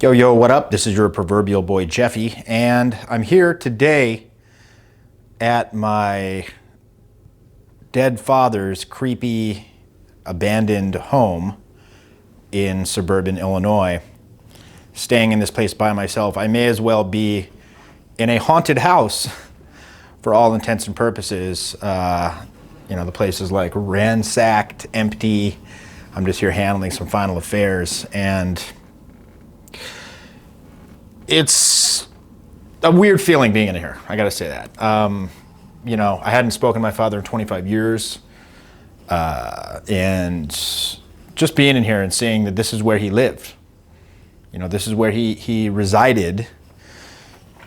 Yo, yo, what up? This is your proverbial boy Jeffy, and I'm here today at my dead father's creepy abandoned home in suburban Illinois, staying in this place by myself. I may as well be in a haunted house for all intents and purposes. The place is like ransacked, empty. I'm just here handling some final affairs, and it's a weird feeling being in here. I gotta say that. I hadn't spoken to my father in 25 years, and just being in here and seeing that this is where he lived. This is where he resided,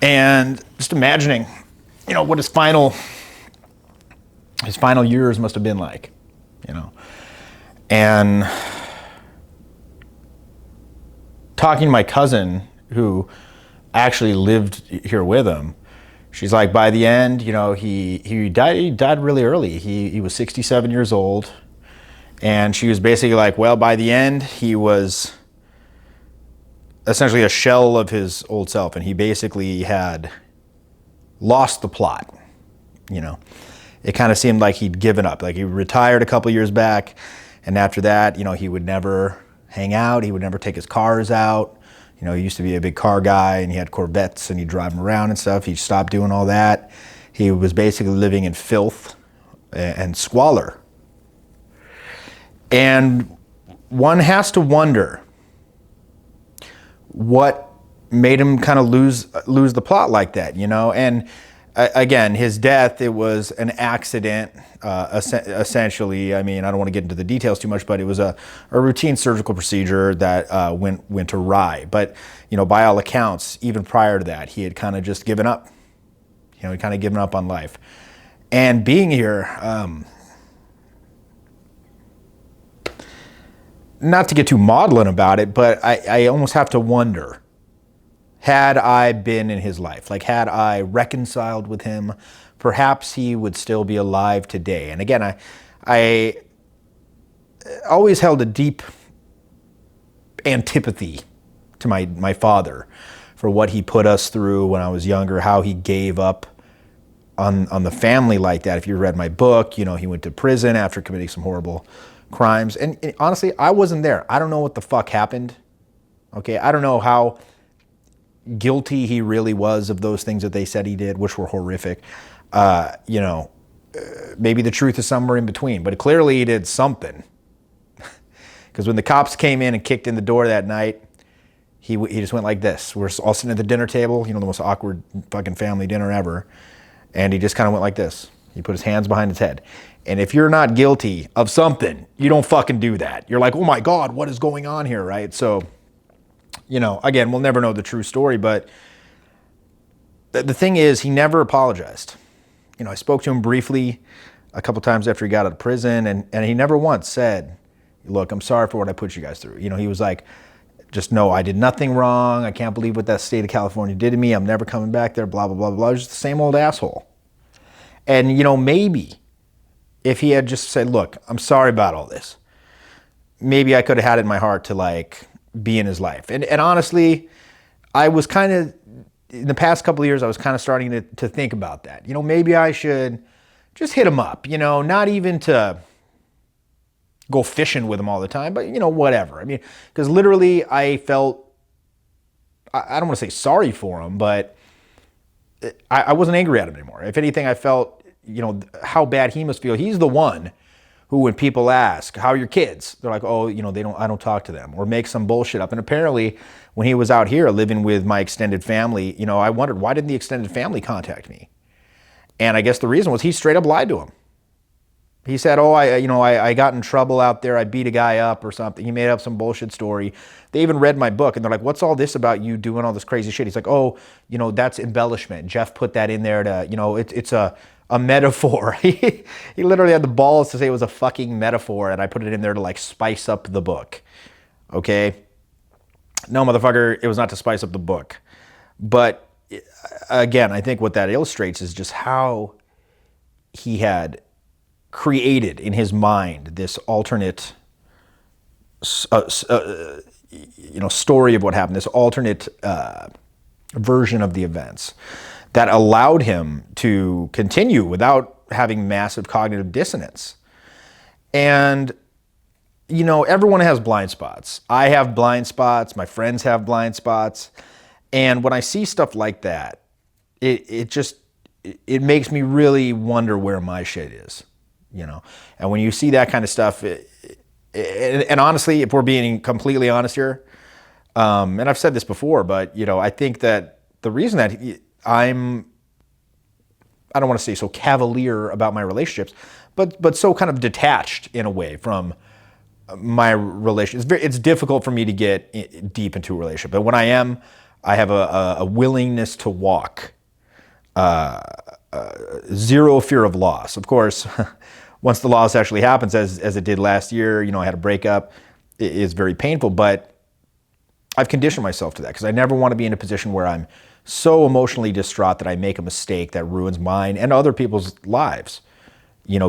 and just imagining, what his final years must have been like, and talking to my cousin who actually lived here with him. She's like, by the end, he died really early. He was 67 years old, and she was basically like, well, by the end, he was essentially a shell of his old self, and he basically had lost the plot. It kind of seemed like he'd given up. Like he retired a couple years back, and after that, he would never hang out. He would never take his cars out. He used to be a big car guy, and he had Corvettes, and he'd drive them around and stuff. He stopped doing all that. He was basically living in filth and squalor. And one has to wonder what made him kind of lose the plot like that, And again, his death, it was an accident, essentially. I mean, I don't want to get into the details too much, but it was a routine surgical procedure that went awry. But, by all accounts, even prior to that, he had kind of just given up. He kind of given up on life. And being here, not to get too maudlin about it, but I almost have to wonder, had I been in his life, like had I reconciled with him, perhaps he would still be alive today. And again, I always held a deep antipathy to my father for what he put us through when I was younger, how he gave up on the family like that. If you read my book, he went to prison after committing some horrible crimes. And honestly, I wasn't there. I don't know what the fuck happened. Okay, I don't know how guilty he really was of those things that they said he did, which were horrific. Maybe the truth is somewhere in between, but clearly he did something. Because when the cops came in and kicked in the door that night, he just went like this. We're all sitting at the dinner table, the most awkward fucking family dinner ever, and he just kind of went like this. He put his hands behind his head. And if you're not guilty of something, you don't fucking do that. You're like, oh my God, what is going on here, right? So, again, we'll never know the true story, but the thing is, he never apologized. I spoke to him briefly a couple times after he got out of prison, and he never once said, look, I'm sorry for what I put you guys through. He was like, just no, I did nothing wrong. I can't believe what that state of California did to me. I'm never coming back there, blah, blah, blah, blah. Just the same old asshole. And, maybe if he had just said, look, I'm sorry about all this, maybe I could have had it in my heart to be in his life. And honestly, I was kind of, in the past couple of years, I was kind of starting to think about that. Maybe I should just hit him up, not even to go fishing with him all the time, but, whatever. I mean, because literally I felt, I don't want to say sorry for him, but I wasn't angry at him anymore. If anything, I felt, how bad he must feel. He's the one who, when people ask, how are your kids? They're like, oh, I don't talk to them, or make some bullshit up. And apparently when he was out here living with my extended family, I wondered, why didn't the extended family contact me? And I guess the reason was he straight up lied to him. He said, oh, I got in trouble out there. I beat a guy up or something. He made up some bullshit story. They even read my book, and they're like, what's all this about you doing all this crazy shit? He's like, oh, that's embellishment. Jeff put that in there to, it's a metaphor. He literally had the balls to say it was a fucking metaphor, and I put it in there to spice up the book. Okay? No, motherfucker, it was not to spice up the book. But again, I think what that illustrates is just how he had created in his mind this alternate story of what happened, this alternate version of the events that allowed him to continue without having massive cognitive dissonance. And, everyone has blind spots. I have blind spots. My friends have blind spots. And when I see stuff like that, it makes me really wonder where my shit is, And when you see that kind of stuff, and honestly, if we're being completely honest here, and I've said this before, but, I think that the reason that I don't want to say so cavalier about my relationships, but so kind of detached in a way from my relationship. It's difficult for me to get deep into a relationship, but when I am, I have a willingness to walk, zero fear of loss. Of course, once the loss actually happens, as it did last year, I had a breakup. It is very painful, but I've conditioned myself to that because I never want to be in a position where I'm so emotionally distraught that I make a mistake that ruins mine and other people's lives,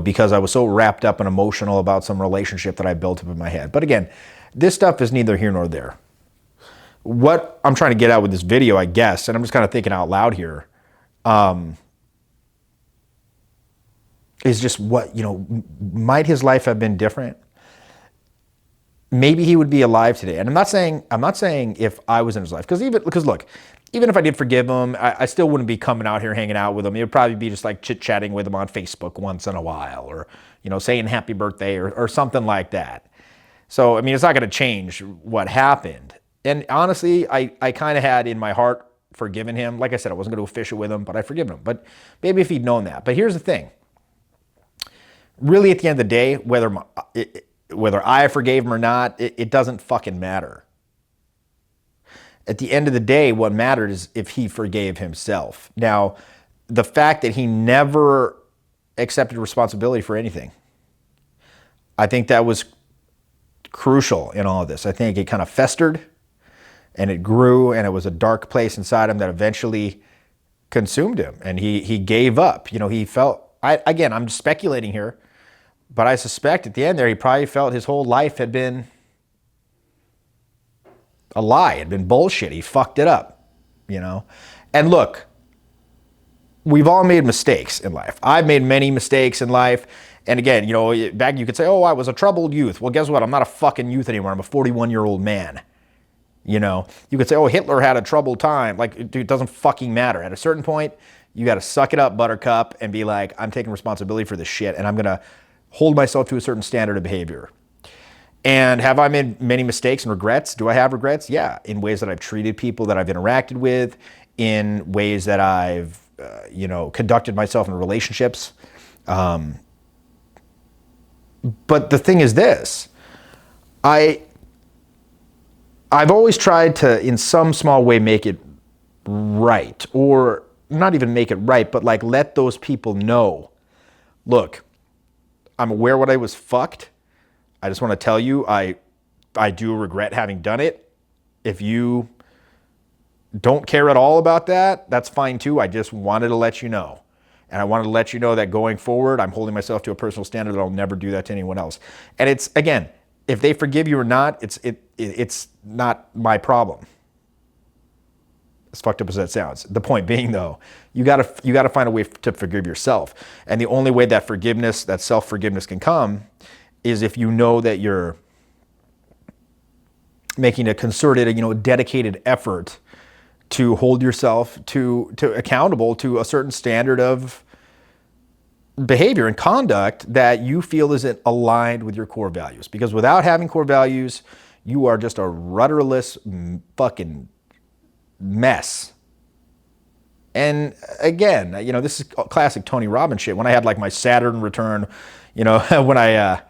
because I was so wrapped up and emotional about some relationship that I built up in my head. But again, this stuff is neither here nor there. What I'm trying to get out with this video, I guess, and I'm just kind of thinking out loud here, is just what, might his life have been different? Maybe he would be alive today. And I'm not saying if I was in his life, because look, even if I did forgive him, I still wouldn't be coming out here hanging out with him. It would probably be just like chit-chatting with him on Facebook once in a while, or, saying happy birthday or something like that. So, it's not going to change what happened. And honestly, I kind of had in my heart forgiven him. Like I said, I wasn't going to official with him, but I forgiven him. But maybe if he'd known that. But here's the thing. Really, at the end of the day, whether I forgave him or not, it doesn't fucking matter. At the end of the day, what mattered is if he forgave himself. Now, the fact that he never accepted responsibility for anything, I think that was crucial in all of this. I think it kind of festered and it grew, and it was a dark place inside him that eventually consumed him, and he gave up. He felt, I'm speculating here, but I suspect at the end there, he probably felt his whole life had been a lie, had been bullshit. He fucked it up, And look, we've all made mistakes in life. I've made many mistakes in life. And again, back you could say, oh, I was a troubled youth. Well, guess what? I'm not a fucking youth anymore. I'm a 41-year-old man. You could say, oh, Hitler had a troubled time. Like, dude, it doesn't fucking matter. At a certain point, you got to suck it up, buttercup, and be like, I'm taking responsibility for this shit, and I'm going to hold myself to a certain standard of behavior. And have I made many mistakes and regrets? Do I have regrets? Yeah, in ways that I've treated people that I've interacted with, in ways that I've, conducted myself in relationships. But the thing is this, I've always tried to, in some small way, make it right, or not even make it right, but like let those people know, look, I'm aware what I was fucked. I just want to tell you, I do regret having done it. If you don't care at all about that, that's fine too. I just wanted to let you know. And I wanted to let you know that going forward, I'm holding myself to a personal standard that I'll never do that to anyone else. And it's, again, if they forgive you or not, it's not my problem. As fucked up as that sounds. The point being, though, you gotta find a way to forgive yourself. And the only way that forgiveness, that self-forgiveness can come is if you know that you're making a concerted, dedicated effort to hold yourself to accountable to a certain standard of behavior and conduct that you feel isn't aligned with your core values. Because without having core values, you are just a rudderless fucking mess. And again, this is classic Tony Robbins shit. When I had like my Saturn return, when I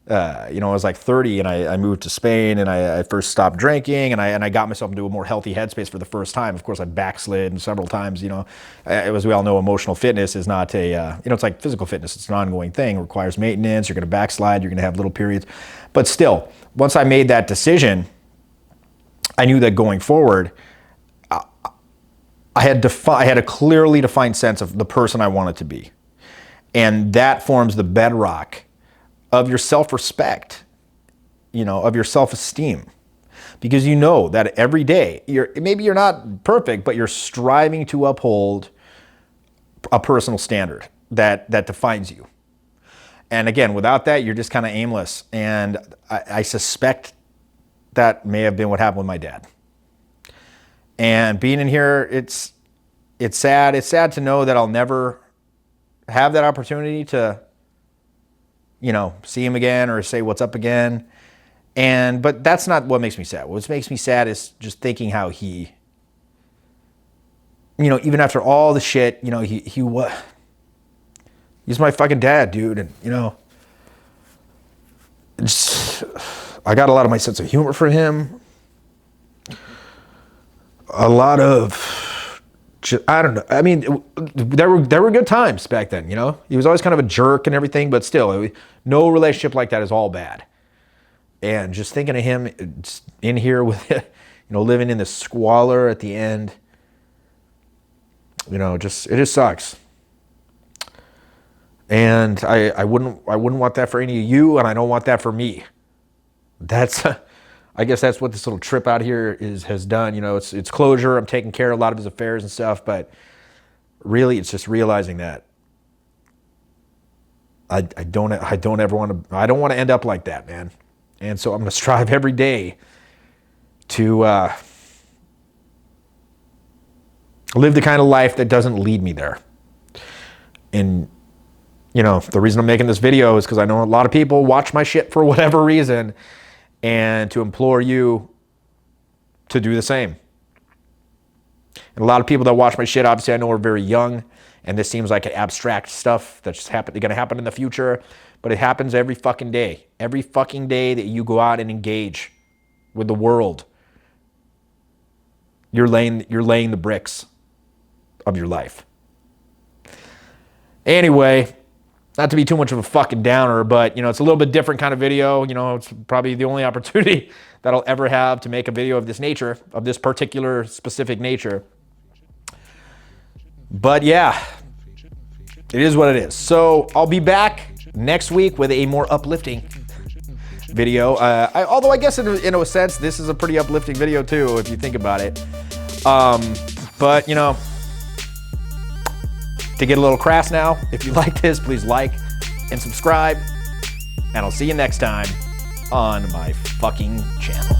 was like 30 and I moved to Spain and I first stopped drinking and I got myself into a more healthy headspace for the first time. Of course, I backslid several times. As we all know, emotional fitness is not it's like physical fitness. It's an ongoing thing. It requires maintenance. You're going to backslide. You're going to have little periods. But still, once I made that decision, I knew that going forward, I had a clearly defined sense of the person I wanted to be. And that forms the bedrock of your self-respect, of your self-esteem. because you know that every day maybe you're not perfect, but you're striving to uphold a personal standard that defines you. And again, without that, you're just kind of aimless. And I suspect that may have been what happened with my dad. And being in here, it's sad. It's sad to know that I'll never have that opportunity to, see him again or say what's up again. But that's not what makes me sad. What makes me sad is just thinking how he, even after all the shit, he's my fucking dad, dude. And, I got a lot of my sense of humor for him. A lot of, I don't know. I mean, there were good times back then, He was always kind of a jerk and everything, but still, no relationship like that is all bad. And just thinking of him in here with, living in the squalor at the end, it just sucks. And I wouldn't want that for any of you, and I don't want that for me. I guess that's what this little trip out here has done. It's closure. I'm taking care of a lot of his affairs and stuff, but really, it's just realizing that I don't want to end up like that, man. And so I'm going to strive every day to live the kind of life that doesn't lead me there. And the reason I'm making this video is because I know a lot of people watch my shit for whatever reason, and to implore you to do the same. And a lot of people that watch my shit, obviously, I know are very young, and this seems like an abstract stuff that's just going to happen in the future, but it happens every fucking day. Every fucking day that you go out and engage with the world, you're laying the bricks of your life. Anyway, not to be too much of a fucking downer, but, it's a little bit different kind of video. It's probably the only opportunity that I'll ever have to make a video of this nature, of this particular specific nature. But yeah, it is what it is. So I'll be back next week with a more uplifting video. Although I guess in a sense, this is a pretty uplifting video too, if you think about it. But, to get a little crass now, if you like this, please like and subscribe. And I'll see you next time on my fucking channel.